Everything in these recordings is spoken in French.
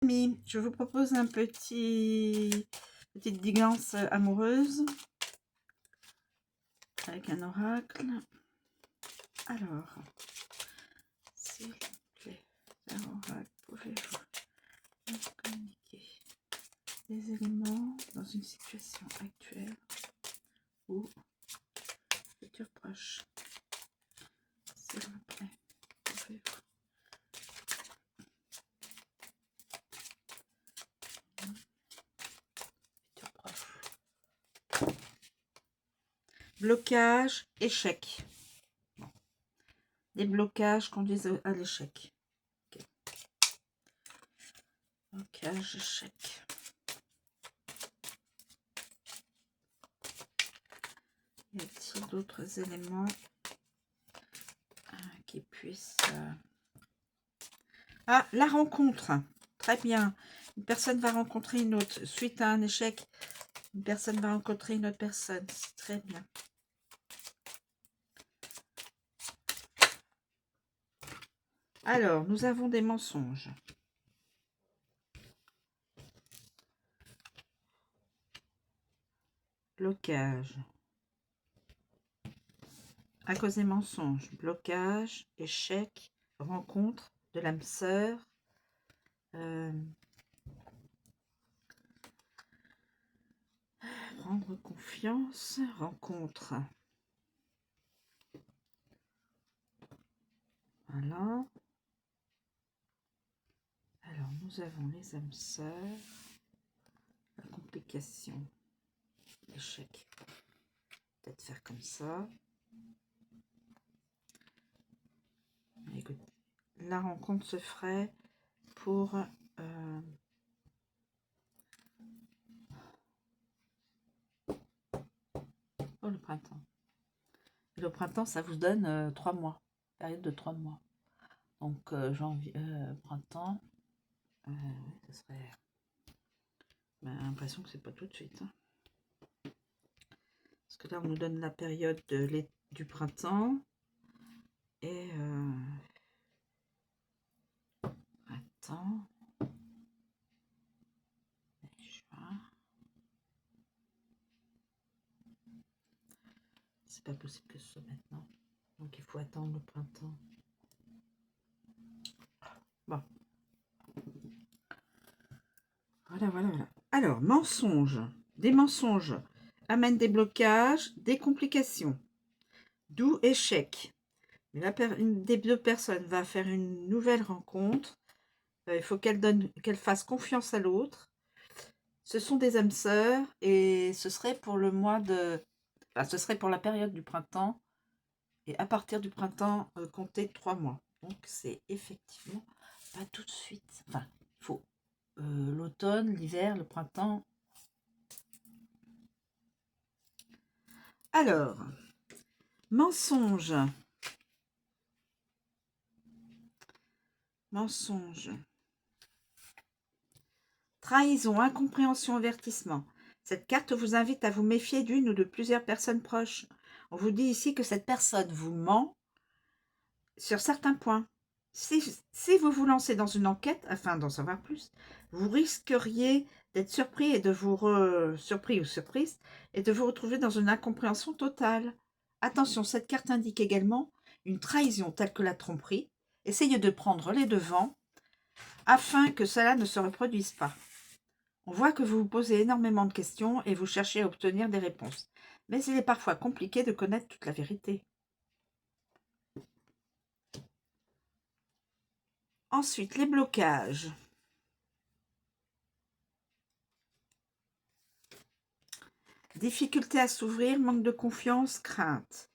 Je vous propose un petite guidance amoureuse avec un oracle. Alors, s'il vous plaît, un oracle, pouvez-vous nous communiquer des éléments dans une situation actuelle ou futur proche? S'il vous plaît, pouvez-vous futur proche. Blocage, échec. Bon. Des blocages conduisent à l'échec. Okay. Blocage, échec. Y a-t-il d'autres éléments qui puissent... Ah, la rencontre. Très bien. Une personne va rencontrer une autre. Suite à un échec, une personne va rencontrer une autre personne. C'est très bien. Alors, nous avons des mensonges. Blocage. À cause des mensonges. Blocage, échec, rencontre de l'âme sœur. Prendre confiance, rencontre. Voilà. Alors, nous avons les âmes sœurs. La complication. Échec. Peut-être faire comme ça. Écoute, la rencontre se ferait pour le printemps. Et le printemps, ça vous donne 3 mois, période de 3 mois. Donc janvier, printemps, ça serait l'impression que c'est pas tout de suite. Hein. Parce que là, on nous donne la période du printemps et printemps. C'est pas possible que ce soit maintenant. Donc il faut attendre le printemps. Bon. Voilà. Alors, mensonges. Des mensonges amènent des blocages, des complications. D'où échec. Mais une des deux personnes va faire une nouvelle rencontre. Il faut qu'elle fasse confiance à l'autre. Ce sont des âmes sœurs et ce serait pour le mois de... Enfin, ce serait pour la période du printemps. Et à partir du printemps, comptez 3 mois. Donc, c'est effectivement pas tout de suite. Enfin, il faut l'automne, l'hiver, le printemps. Alors, mensonge. Mensonge. Trahison, incompréhension, avertissement. Cette carte vous invite à vous méfier d'une ou de plusieurs personnes proches. On vous dit ici que cette personne vous ment sur certains points. Si vous vous lancez dans une enquête, afin d'en savoir plus, vous risqueriez d'être surpris et de vous surpris ou surprise et de vous retrouver dans une incompréhension totale. Attention, cette carte indique également une trahison telle que la tromperie. Essayez de prendre les devants afin que cela ne se reproduise pas. On voit que vous vous posez énormément de questions et vous cherchez à obtenir des réponses. Mais il est parfois compliqué de connaître toute la vérité. Ensuite, les blocages. Difficulté à s'ouvrir, manque de confiance, crainte.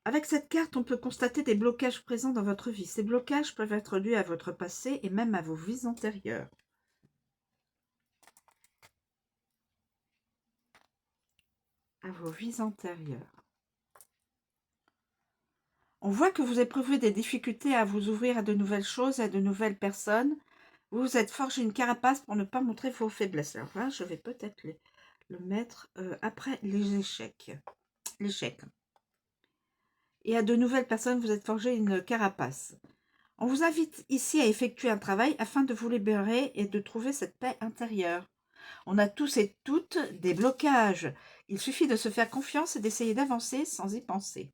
Avec cette carte, on peut constater des blocages présents dans votre vie. Ces blocages peuvent être dus à votre passé et même à vos vies antérieures. On voit que vous éprouvez des difficultés à vous ouvrir à de nouvelles choses, à de nouvelles personnes. Vous vous êtes forgé une carapace pour ne pas montrer vos faiblesses. Alors là, je vais peut-être le mettre après les échecs. L'échec. Et à de nouvelles personnes, vous êtes forgé une carapace. On vous invite ici à effectuer un travail afin de vous libérer et de trouver cette paix intérieure. On a tous et toutes des blocages. Il suffit de se faire confiance et d'essayer d'avancer sans y penser.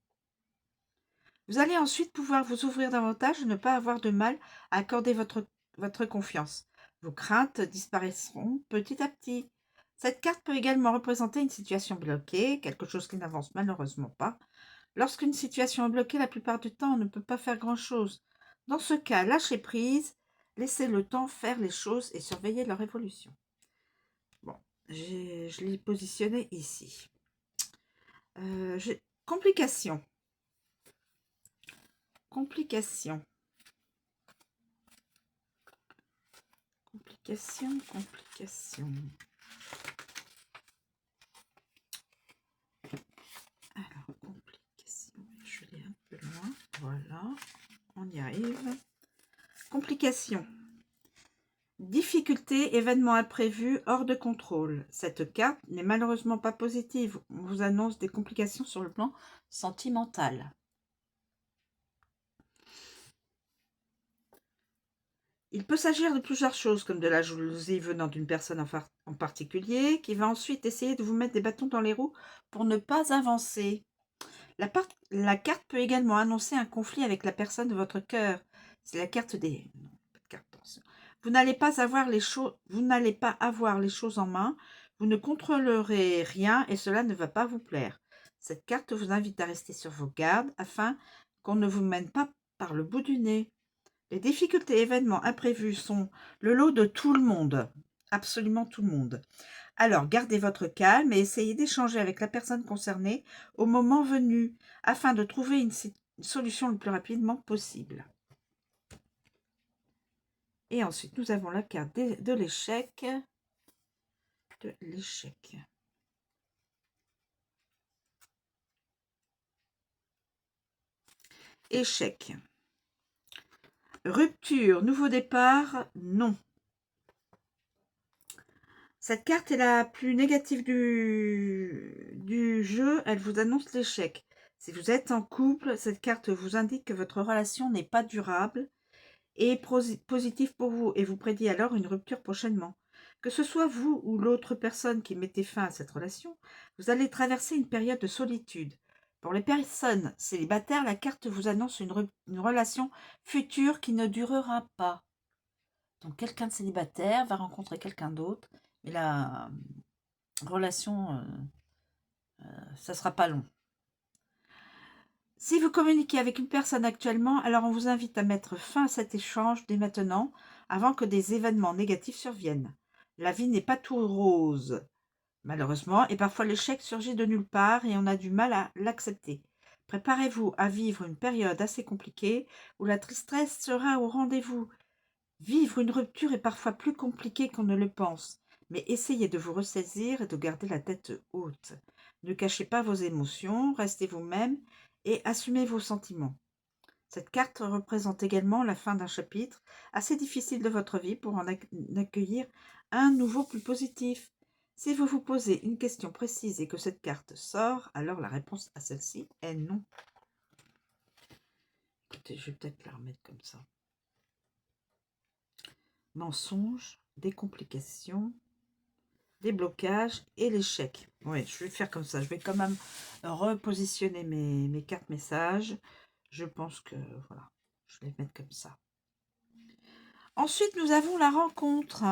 Vous allez ensuite pouvoir vous ouvrir davantage et ne pas avoir de mal à accorder votre confiance. Vos craintes disparaîtront petit à petit. Cette carte peut également représenter une situation bloquée, quelque chose qui n'avance malheureusement pas. Lorsqu'une situation est bloquée, la plupart du temps, on ne peut pas faire grand-chose. Dans ce cas, lâchez prise, laissez le temps faire les choses et surveillez leur évolution. Bon, je l'ai positionné ici. Complications. Complications. Complications. Alors, complications. Je l'ai un peu loin. Voilà, on y arrive. Complications. Difficultés, événements imprévus, hors de contrôle. Cette carte n'est malheureusement pas positive. On vous annonce des complications sur le plan sentimental. Il peut s'agir de plusieurs choses, comme de la jalousie venant d'une personne en particulier, qui va ensuite essayer de vous mettre des bâtons dans les roues pour ne pas avancer. La carte peut également annoncer un conflit avec la personne de votre cœur. C'est la carte des... Non, pas de carte, attention. Vous n'allez pas avoir les choses en main, vous ne contrôlerez rien et cela ne va pas vous plaire. Cette carte vous invite à rester sur vos gardes afin qu'on ne vous mène pas par le bout du nez. Les difficultés et événements imprévus sont le lot de tout le monde, absolument tout le monde. Alors, gardez votre calme et essayez d'échanger avec la personne concernée au moment venu, afin de trouver une solution le plus rapidement possible. Et ensuite, nous avons la carte de l'échec. Échec. Rupture, nouveau départ, non. Cette carte est la plus négative du jeu. Elle vous annonce l'échec. Si vous êtes en couple, cette carte vous indique que votre relation n'est pas durable et positive pour vous et vous prédit alors une rupture prochainement. Que ce soit vous ou l'autre personne qui mettez fin à cette relation, vous allez traverser une période de solitude. Pour les personnes célibataires, la carte vous annonce une relation future qui ne durera pas. Donc quelqu'un de célibataire va rencontrer quelqu'un d'autre, mais la relation, ça ne sera pas long. Si vous communiquez avec une personne actuellement, alors on vous invite à mettre fin à cet échange dès maintenant, avant que des événements négatifs surviennent. La vie n'est pas tout rose, malheureusement, et parfois l'échec surgit de nulle part et on a du mal à l'accepter. Préparez-vous à vivre une période assez compliquée où la tristesse sera au rendez-vous. Vivre une rupture est parfois plus compliqué qu'on ne le pense, mais essayez de vous ressaisir et de garder la tête haute. Ne cachez pas vos émotions, restez vous-même et assumez vos sentiments. Cette carte représente également la fin d'un chapitre assez difficile de votre vie pour en accueillir un nouveau plus positif. Si vous vous posez une question précise et que cette carte sort, alors la réponse à celle-ci est non. Écoutez, je vais peut-être la remettre comme ça. Mensonge, des complications, des blocages et l'échec. Oui, je vais faire comme ça. Je vais quand même repositionner mes cartes messages. Je pense que, voilà, je vais les mettre comme ça. Ensuite, nous avons la rencontre.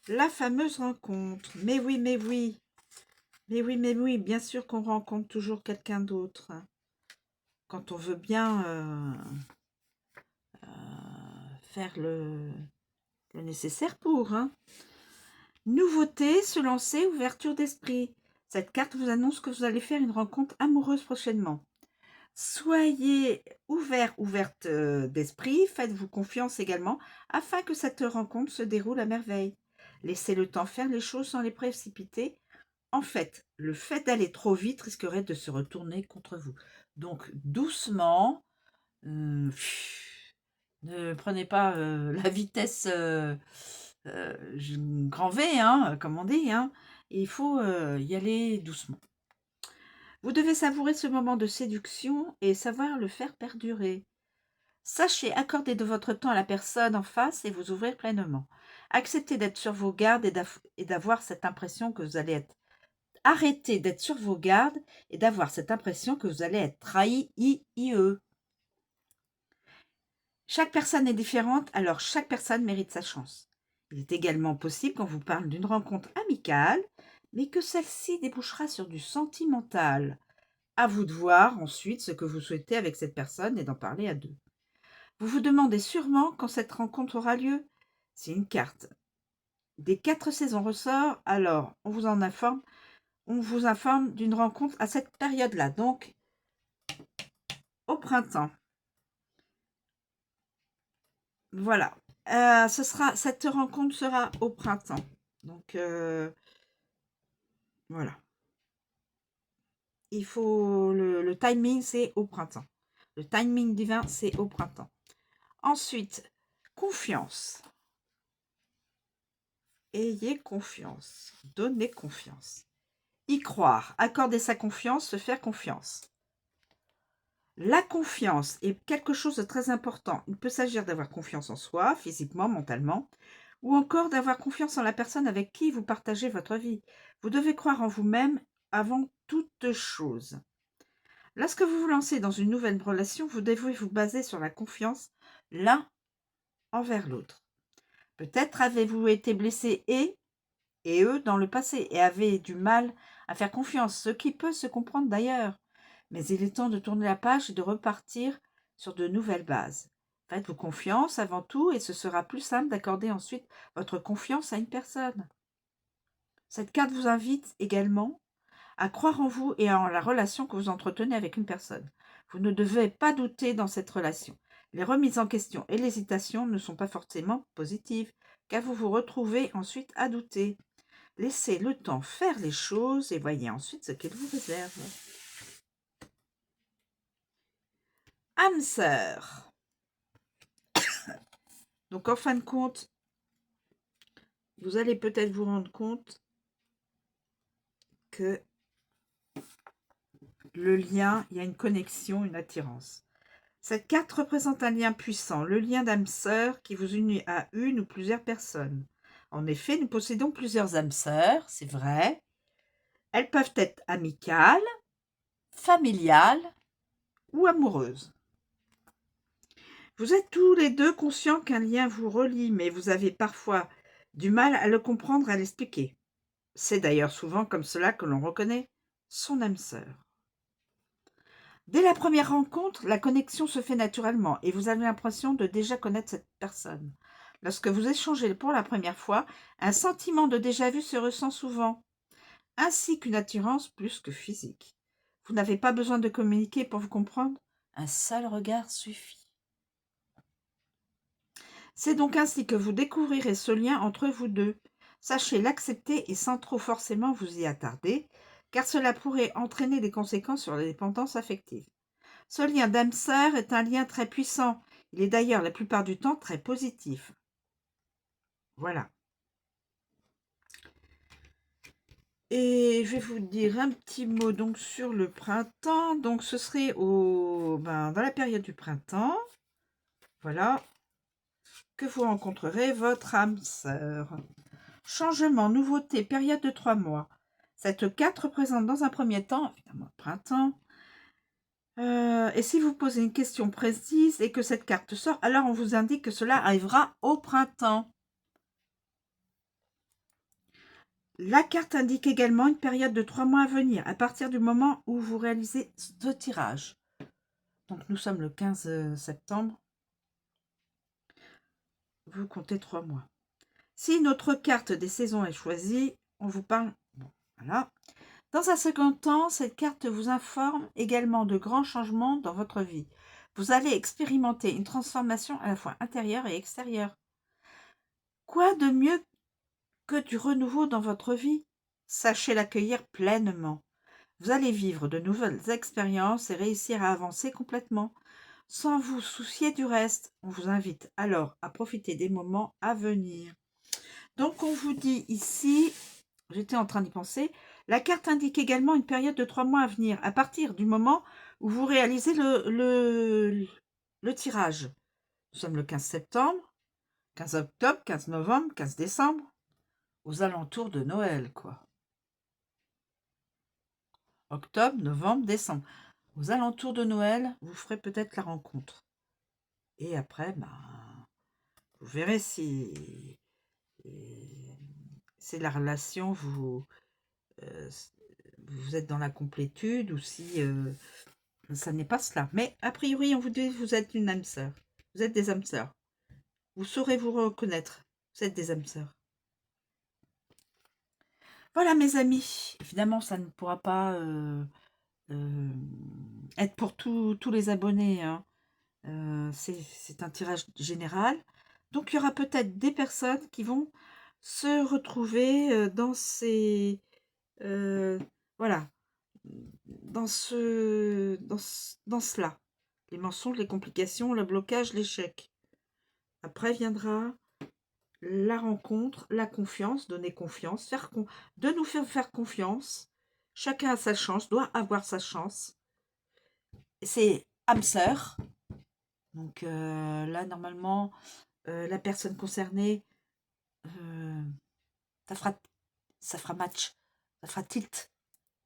La fameuse rencontre. Mais oui, mais oui. Mais oui, mais oui. Bien sûr qu'on rencontre toujours quelqu'un d'autre. Quand on veut bien faire le nécessaire pour. Nouveauté, se lancer, ouverture d'esprit. Cette carte vous annonce que vous allez faire une rencontre amoureuse prochainement. Soyez ouverte d'esprit, faites-vous confiance également, afin que cette rencontre se déroule à merveille. Laissez le temps faire les choses sans les précipiter. En fait, le fait d'aller trop vite risquerait de se retourner contre vous. Donc, doucement, ne prenez pas la vitesse grand V, comme on dit. Il faut y aller doucement. Vous devez savourer ce moment de séduction et savoir le faire perdurer. Sachez accorder de votre temps à la personne en face et vous ouvrir pleinement. Acceptez d'être sur vos gardes et d'avoir cette impression que vous allez être. Arrêtez d'être sur vos gardes et d'avoir cette impression que vous allez être trahi, IE. Chaque personne est différente, alors chaque personne mérite sa chance. Il est également possible qu'on vous parle d'une rencontre amicale, mais que celle-ci débouchera sur du sentimental. À vous de voir ensuite ce que vous souhaitez avec cette personne et d'en parler à deux. Vous vous demandez sûrement quand cette rencontre aura lieu. Si une carte des 4 saisons ressort, alors on vous informe d'une rencontre à cette période-là, donc au printemps. Voilà. Cette rencontre sera au printemps. Donc, voilà. Il faut le timing, c'est au printemps. Le timing divin, c'est au printemps. Ensuite, confiance. Ayez confiance. Donnez confiance. Y croire. Accorder sa confiance, se faire confiance. La confiance est quelque chose de très important. Il peut s'agir d'avoir confiance en soi, physiquement, mentalement, ou encore d'avoir confiance en la personne avec qui vous partagez votre vie. Vous devez croire en vous-même avant toute chose. Lorsque vous vous lancez dans une nouvelle relation, vous devez vous baser sur la confiance l'un envers l'autre. Peut-être avez-vous été blessé et eux dans le passé et avez du mal à faire confiance, ce qui peut se comprendre d'ailleurs. Mais il est temps de tourner la page et de repartir sur de nouvelles bases. Faites-vous confiance avant tout et ce sera plus simple d'accorder ensuite votre confiance à une personne. Cette carte vous invite également à croire en vous et en la relation que vous entretenez avec une personne. Vous ne devez pas douter dans cette relation. Les remises en question et l'hésitation ne sont pas forcément positives, car vous vous retrouvez ensuite à douter. Laissez le temps faire les choses et voyez ensuite ce qu'il vous réserve. Âme sœur. Donc en fin de compte, vous allez peut-être vous rendre compte que le lien, il y a une connexion, une attirance. Cette carte représente un lien puissant, le lien d'âme sœur qui vous unit à une ou plusieurs personnes. En effet, nous possédons plusieurs âmes sœurs, c'est vrai. Elles peuvent être amicales, familiales ou amoureuses. Vous êtes tous les deux conscients qu'un lien vous relie, mais vous avez parfois du mal à le comprendre, à l'expliquer. C'est d'ailleurs souvent comme cela que l'on reconnaît son âme sœur. Dès la première rencontre, la connexion se fait naturellement et vous avez l'impression de déjà connaître cette personne. Lorsque vous échangez pour la première fois, un sentiment de déjà-vu se ressent souvent, ainsi qu'une attirance plus que physique. Vous n'avez pas besoin de communiquer pour vous comprendre, un seul regard suffit. C'est donc ainsi que vous découvrirez ce lien entre vous deux. Sachez l'accepter et sans trop forcément vous y attarder, car cela pourrait entraîner des conséquences sur la dépendance affective. Ce lien d'âme sœur est un lien très puissant. Il est d'ailleurs la plupart du temps très positif. Voilà. Et je vais vous dire un petit mot donc sur le printemps. Donc ce serait dans la période du printemps. Voilà. Que vous rencontrerez votre âme sœur. Changement, nouveauté, période de 3 mois. Cette carte représente dans un premier temps, évidemment, le printemps. Et si vous posez une question précise et que cette carte sort, alors on vous indique que cela arrivera au printemps. La carte indique également une période de 3 mois à venir, à partir du moment où vous réalisez ce tirage. Donc nous sommes le 15 septembre. Vous comptez 3 mois. Si notre carte des saisons est choisie, on vous parle... Bon, voilà. Dans un second temps, cette carte vous informe également de grands changements dans votre vie. Vous allez expérimenter une transformation à la fois intérieure et extérieure. Quoi de mieux que du renouveau dans votre vie? Sachez l'accueillir pleinement. Vous allez vivre de nouvelles expériences et réussir à avancer complètement, sans vous soucier du reste. On vous invite alors à profiter des moments à venir. Donc on vous dit ici, j'étais en train d'y penser, la carte indique également une période de 3 mois à venir, à partir du moment où vous réalisez le tirage. Nous sommes le 15 septembre, 15 octobre, 15 novembre, 15 décembre, aux alentours de Noël, quoi. Octobre, novembre, décembre. Aux alentours de Noël, vous ferez peut-être la rencontre. Et après, vous verrez si c'est la relation, vous êtes dans la complétude ou si ça n'est pas cela. Mais a priori, on vous dit que vous êtes une âme sœur. Vous êtes des âmes sœurs. Vous saurez vous reconnaître. Vous êtes des âmes sœurs. Voilà, mes amis. Évidemment, ça ne pourra pas être pour tous les abonnés, hein. C'est un tirage général. Donc, il y aura peut-être des personnes qui vont se retrouver dans ces... voilà, dans cela. Les mensonges, les complications, le blocage, l'échec. Après viendra la rencontre, la confiance, donner confiance, de nous faire confiance. Chacun a sa chance, doit avoir sa chance. C'est âme sœur. Donc là, normalement, la personne concernée, ça fera match, ça fera tilt.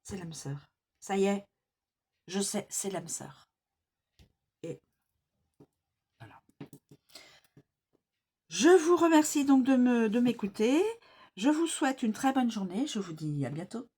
C'est l'âme sœur. Ça y est, je sais, c'est l'âme sœur. Et voilà. Je vous remercie donc de m'écouter. Je vous souhaite une très bonne journée. Je vous dis à bientôt.